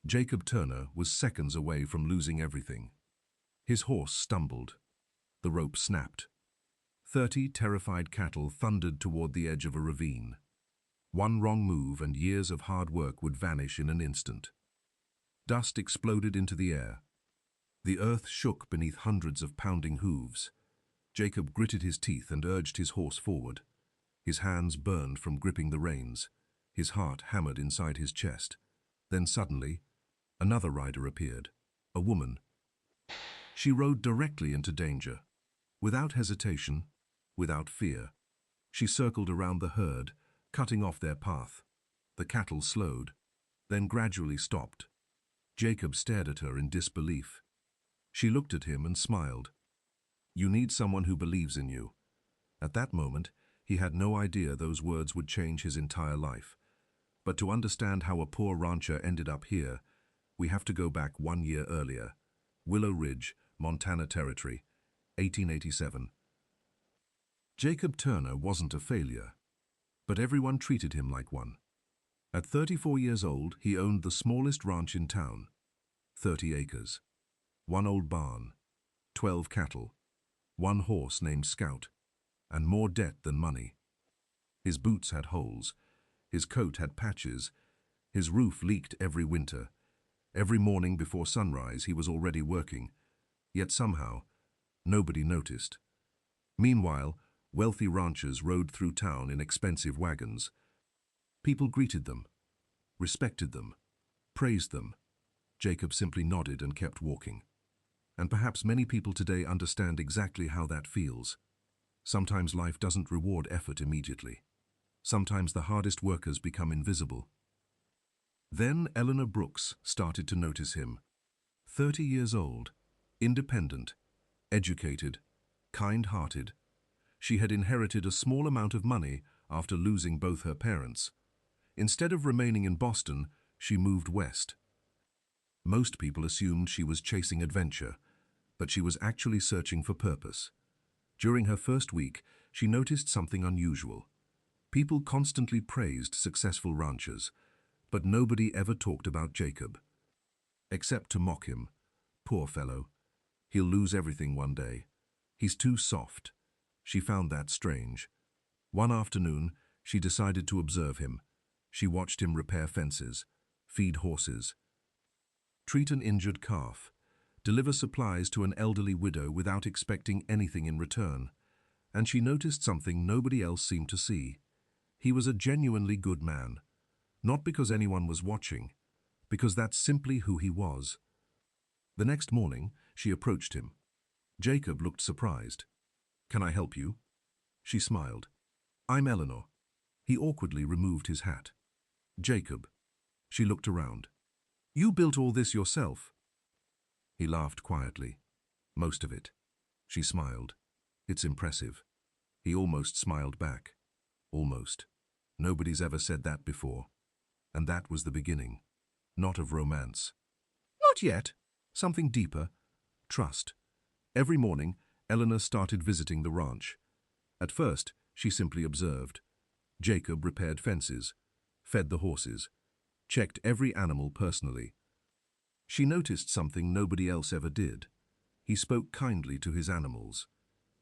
Jacob Turner was seconds away from losing everything. His horse stumbled. The rope snapped. 30 terrified cattle thundered toward the edge of a ravine. One wrong move and years of hard work would vanish in an instant. Dust exploded into the air. The earth shook beneath hundreds of pounding hooves. Jacob gritted his teeth and urged his horse forward. His hands burned from gripping the reins. His heart hammered inside his chest. Then suddenly, another rider appeared, a woman. She rode directly into danger. Without hesitation, without fear, she circled around the herd, cutting off their path. The cattle slowed, then gradually stopped. Jacob stared at her in disbelief. She looked at him and smiled. "You need someone who believes in you." At that moment, he had no idea those words would change his entire life. But to understand how a poor rancher ended up here, we have to go back 1 year earlier. Willow Ridge, Montana Territory, 1887. Jacob Turner wasn't a failure, but everyone treated him like one. At 34 years old, he owned the smallest ranch in town, 30 acres. 1 old barn, 12 cattle, 1 horse named Scout, and more debt than money. His boots had holes, his coat had patches, his roof leaked every winter. Every morning before sunrise he was already working, yet somehow nobody noticed. Meanwhile, wealthy ranchers rode through town in expensive wagons. People greeted them, respected them, praised them. Jacob simply nodded and kept walking. And perhaps many people today understand exactly how that feels. Sometimes life doesn't reward effort immediately. Sometimes the hardest workers become invisible. Then Eleanor Brooks started to notice him. 30 years old, independent, educated, kind-hearted. She had inherited a small amount of money after losing both her parents. Instead of remaining in Boston, she moved west. Most people assumed she was chasing adventure, but she was actually searching for purpose. During her first week, she noticed something unusual. People constantly praised successful ranchers, but nobody ever talked about Jacob. Except to mock him. Poor fellow. He'll lose everything one day. He's too soft. She found that strange. One afternoon, she decided to observe him. She watched him repair fences, feed horses, treat an injured calf, deliver supplies to an elderly widow without expecting anything in return. And she noticed something nobody else seemed to see. He was a genuinely good man. Not because anyone was watching, because that's simply who he was. The next morning, she approached him. Jacob looked surprised. "Can I help you?" She smiled. "I'm Eleanor." He awkwardly removed his hat. "Jacob." She looked around. "You built all this yourself?" He laughed quietly. "Most of it." She smiled. "It's impressive." He almost smiled back. Almost. Nobody's ever said that before. And that was the beginning. Not of romance. Not yet. Something deeper. Trust. Every morning, Eleanor started visiting the ranch. At first, she simply observed. Jacob repaired fences, fed the horses, checked every animal personally. She noticed something nobody else ever did. He spoke kindly to his animals.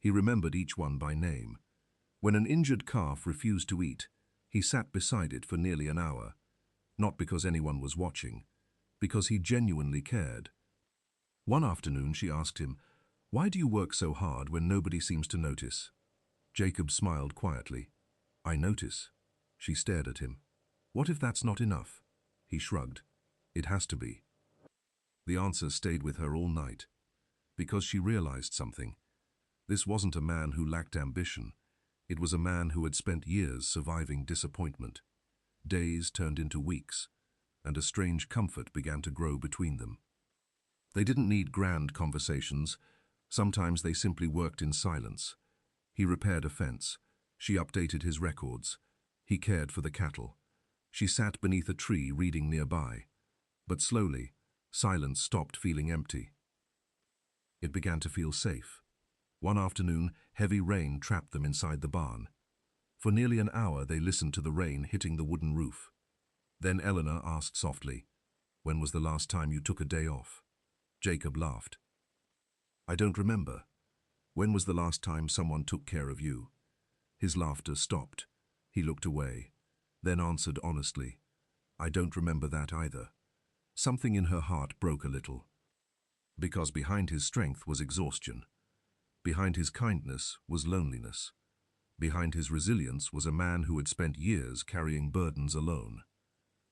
He remembered each one by name. When an injured calf refused to eat, he sat beside it for nearly an hour. Not because anyone was watching, because he genuinely cared. One afternoon she asked him, "Why do you work so hard when nobody seems to notice?" Jacob smiled quietly. "I notice." She stared at him. "What if that's not enough?" He shrugged. "It has to be." The answer stayed with her all night, because she realized something. This wasn't a man who lacked ambition. It was a man who had spent years surviving disappointment. Days turned into weeks, and a strange comfort began to grow between them. They didn't need grand conversations. Sometimes they simply worked in silence. He repaired a fence. She updated his records. He cared for the cattle. She sat beneath a tree reading nearby. But slowly, silence stopped feeling empty. It began to feel safe. One afternoon, heavy rain trapped them inside the barn. For nearly an hour they listened to the rain hitting the wooden roof. Then Eleanor asked softly, When was the last time you took a day off? Jacob laughed. I don't remember. When was the last time someone took care of you? His laughter stopped. He looked away, then answered honestly, I don't remember that either. Something in her heart broke a little. Because behind his strength was exhaustion. Behind his kindness was loneliness. Behind his resilience was a man who had spent years carrying burdens alone.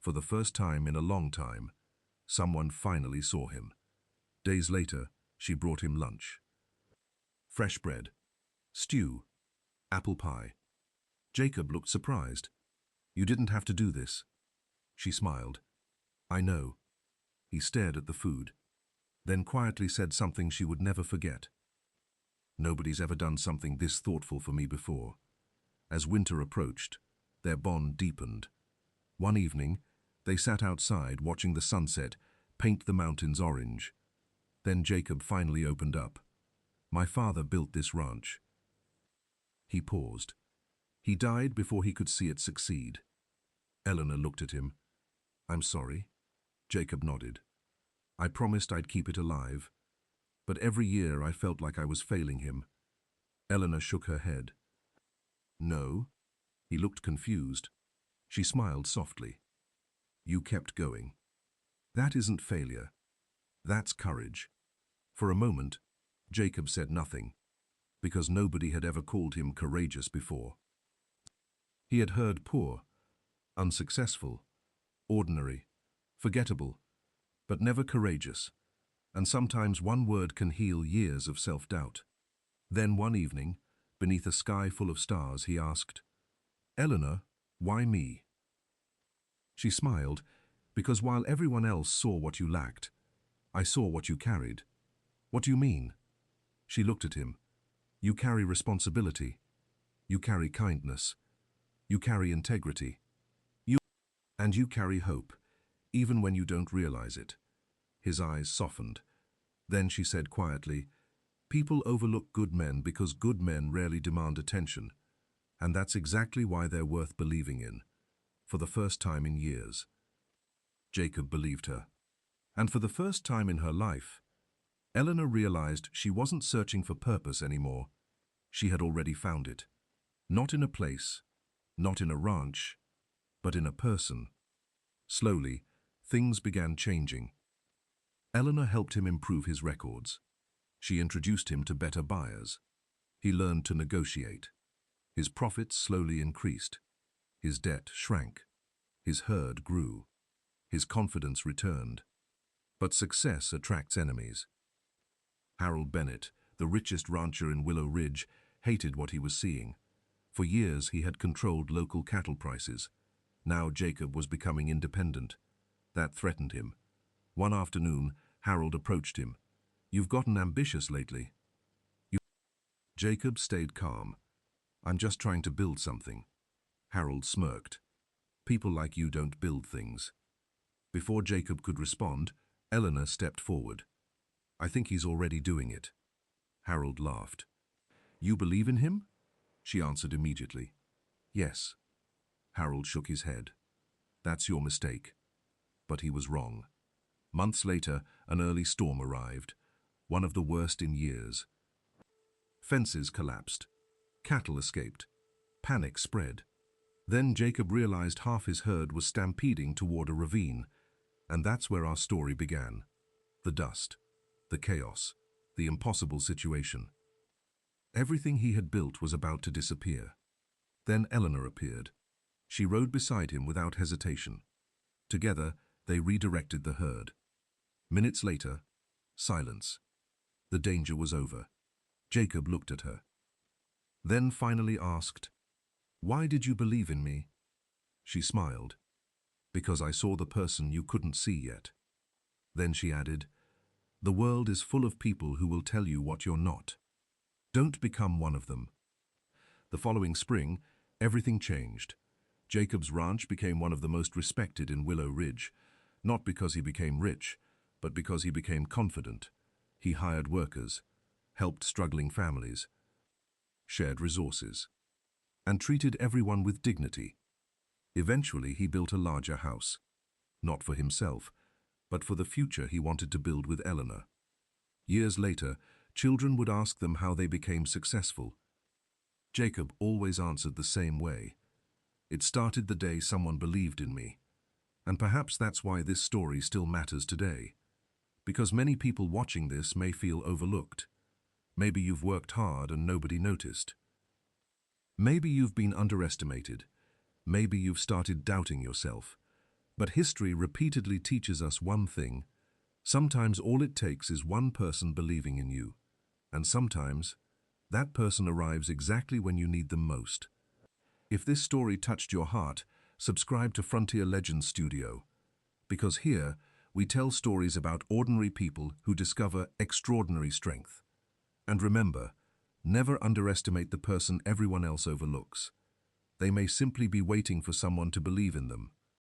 For the first time in a long time, someone finally saw him. Days later, she brought him lunch. Fresh bread, stew, apple pie. Jacob looked surprised. You didn't have to do this. She smiled. I know. He stared at the food, then quietly said something she would never forget. Nobody's ever done something this thoughtful for me before. As winter approached, their bond deepened. One evening, they sat outside watching the sunset paint the mountains orange. Then Jacob finally opened up. My father built this ranch. He paused. He died before he could see it succeed. Eleanor looked at him. I'm sorry. Jacob nodded. I promised I'd keep it alive, but every year I felt like I was failing him. Eleanor shook her head. No. He looked confused. She smiled softly. You kept going. That isn't failure. That's courage. For a moment, Jacob said nothing, because nobody had ever called him courageous before. He had heard poor, unsuccessful, ordinary, forgettable, but never courageous, and sometimes one word can heal years of self-doubt. Then one evening, beneath a sky full of stars, he asked, Eleanor, why me? She smiled, because while everyone else saw what you lacked, I saw what you carried. What do you mean? She looked at him. You carry responsibility. You carry kindness. You carry integrity. And you carry hope, even when you don't realize it. His eyes softened. Then she said quietly, people overlook good men because good men rarely demand attention. And that's exactly why they're worth believing in. For the first time in years. Jacob believed her. And for the first time in her life, Eleanor realized she wasn't searching for purpose anymore. She had already found it. Not in a place, not in a ranch, but in a person. Slowly, things began changing. Eleanor helped him improve his records. She introduced him to better buyers. He learned to negotiate. His profits slowly increased. His debt shrank. His herd grew. His confidence returned. But success attracts enemies. Harold Bennett, the richest rancher in Willow Ridge, hated what he was seeing. For years he had controlled local cattle prices. Now Jacob was becoming independent. That threatened him. One afternoon, Harold approached him. You've gotten ambitious lately. Jacob stayed calm. I'm just trying to build something. Harold smirked. People like you don't build things. Before Jacob could respond, Eleanor stepped forward. I think he's already doing it. Harold laughed. You believe in him? She answered immediately. Yes. Harold shook his head. That's your mistake. But he was wrong. Months later, an early storm arrived, one of the worst in years. Fences collapsed. Cattle escaped. Panic spread. Then Jacob realized half his herd was stampeding toward a ravine, and that's where our story began. The dust, the chaos, the impossible situation. Everything he had built was about to disappear. Then Eleanor appeared. She rode beside him without hesitation. Together, they redirected the herd. Minutes later, silence. The danger was over. Jacob looked at her. Then finally asked, Why did you believe in me? She smiled. Because I saw the person you couldn't see yet. Then she added, The world is full of people who will tell you what you're not. Don't become one of them. The following spring, everything changed. Jacob's ranch became one of the most respected in Willow Ridge, not because he became rich, but because he became confident. He hired workers, helped struggling families, shared resources, and treated everyone with dignity. Eventually, he built a larger house, not for himself, but for the future he wanted to build with Eleanor. Years later, children would ask them how they became successful. Jacob always answered the same way. It started the day someone believed in me. And perhaps that's why this story still matters today. Because many people watching this may feel overlooked. Maybe you've worked hard and nobody noticed. Maybe you've been underestimated. Maybe you've started doubting yourself. But history repeatedly teaches us one thing. Sometimes all it takes is one person believing in you. And sometimes, that person arrives exactly when you need them most. If this story touched your heart, subscribe to Frontier Legends Studio. Because here, we tell stories about ordinary people who discover extraordinary strength. And remember, never underestimate the person everyone else overlooks. They may simply be waiting for someone to believe in them.